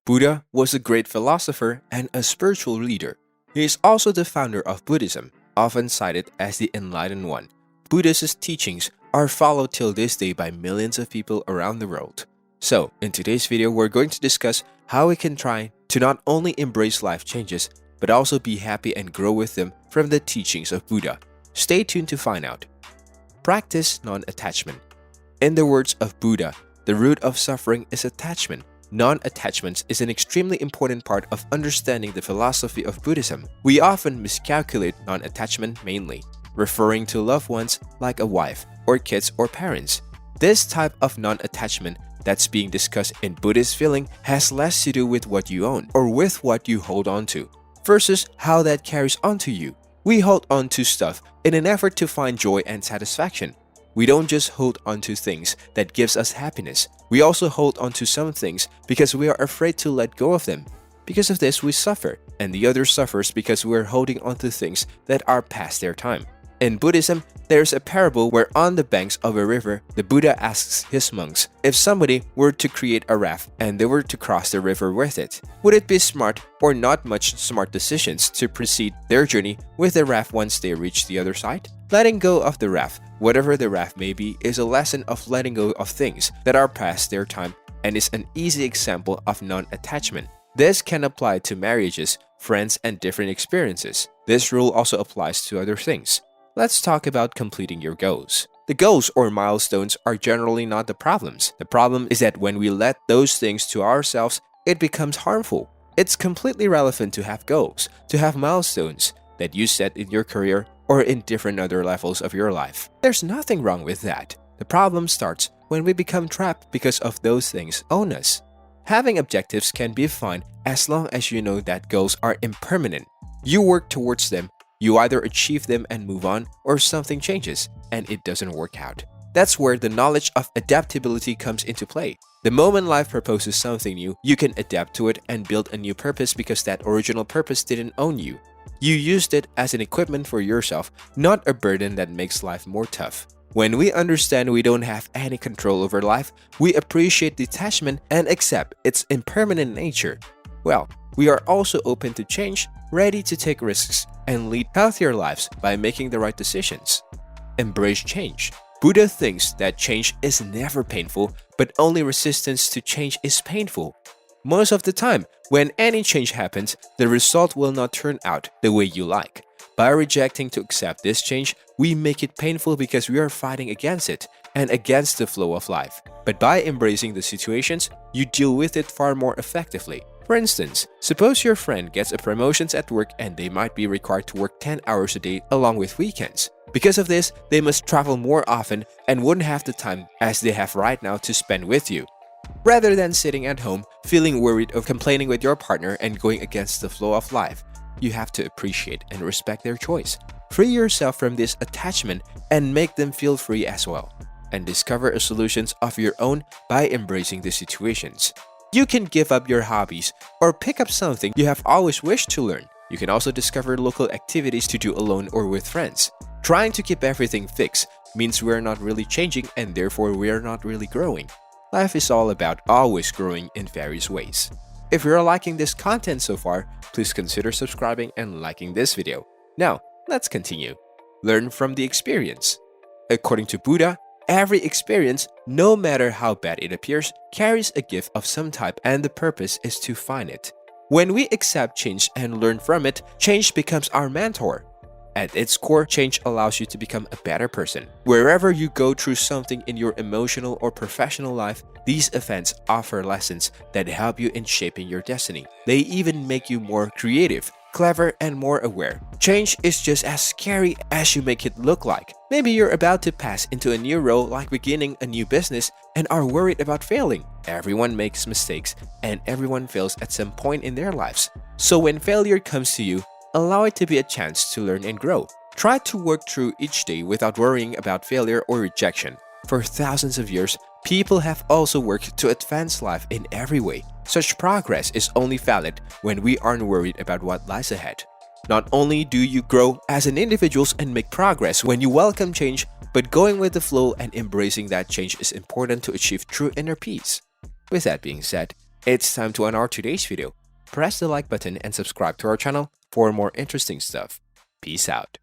Buddha was a great philosopher and a spiritual leader. He is also the founder of Buddhism, often cited as the Enlightened One. Buddha's teachings are followed till this day by millions of people around the world. So, in today's video, we're going to discuss how we can try to not only embrace life changes, but also be happy and grow with them from the teachings of Buddha. Stay tuned to find out. Practice non-attachment. In the words of Buddha, the root of suffering is attachment. Non-attachment is an extremely important part of understanding the philosophy of Buddhism. We often miscalculate non-attachment mainly, referring to loved ones like a wife, or kids or parents. This type of non-attachment that's being discussed in Buddhist feeling has less to do with what you own or with what you hold on to, versus how that carries on to you. We hold on to stuff in an effort to find joy and satisfaction. We don't just hold on to things that gives us happiness. We also hold on to some things because we are afraid to let go of them. Because of this, we suffer, and the other suffers because we are holding on to things that are past their time. In Buddhism, there's a parable where on the banks of a river, the Buddha asks his monks if somebody were to create a raft and they were to cross the river with it, would it be smart or not much smart decisions to proceed their journey with the raft once they reach the other side? Letting go of the raft, whatever the raft may be, is a lesson of letting go of things that are past their time and is an easy example of non-attachment. This can apply to marriages, friends, and different experiences. This rule also applies to other things. Let's talk about completing your goals. The goals or milestones are generally not the problems. The problem is that when we let those things to ourselves, it becomes harmful. It's completely relevant to have goals, to have milestones that you set in your career or in different other levels of your life. There's nothing wrong with that. The problem starts when we become trapped because of those things own us. Having objectives can be fine as long as you know that goals are impermanent. You work towards them. You either achieve them and move on, or something changes and it doesn't work out. That's where the knowledge of adaptability comes into play. The moment life proposes something new, you can adapt to it and build a new purpose because that original purpose didn't own you. You used it as an equipment for yourself, not a burden that makes life more tough. When we understand we don't have any control over life, we appreciate detachment and accept its impermanent nature. Well, we are also open to change, ready to take risks, and lead healthier lives by making the right decisions. Embrace change. Buddha thinks that change is never painful, but only resistance to change is painful. Most of the time, when any change happens, the result will not turn out the way you like. By rejecting to accept this change, we make it painful because we are fighting against it and against the flow of life. But by embracing the situations, you deal with it far more effectively. For instance, suppose your friend gets a promotion at work and they might be required to work 10 hours a day along with weekends. Because of this, they must travel more often and wouldn't have the time as they have right now to spend with you. Rather than sitting at home, feeling worried or complaining with your partner and going against the flow of life, you have to appreciate and respect their choice. Free yourself from this attachment and make them feel free as well. And discover solutions of your own by embracing the situations. You can give up your hobbies or pick up something you have always wished to learn. You can also discover local activities to do alone or with friends. Trying to keep everything fixed means we are not really changing and therefore we are not really growing. Life is all about always growing in various ways. If you're liking this content so far, please consider subscribing and liking this video. Now, let's continue. Learn from the experience. According to Buddha, every experience, no matter how bad it appears, carries a gift of some type and the purpose is to find it. When we accept change and learn from it, change becomes our mentor. At its core, change allows you to become a better person. Wherever you go through something in your emotional or professional life, these events offer lessons that help you in shaping your destiny. They even make you more creative, clever, and more aware. Change is just as scary as you make it look like. Maybe you're about to pass into a new role like beginning a new business and are worried about failing. Everyone makes mistakes and everyone fails at some point in their lives. So when failure comes to you, allow it to be a chance to learn and grow. Try to work through each day without worrying about failure or rejection. For thousands of years, people have also worked to advance life in every way. Such progress is only valid when we aren't worried about what lies ahead. Not only do you grow as an individual and make progress when you welcome change, but going with the flow and embracing that change is important to achieve true inner peace. With that being said, It's time to end our today's video. Press the like button and subscribe to our channel for more interesting stuff. Peace out.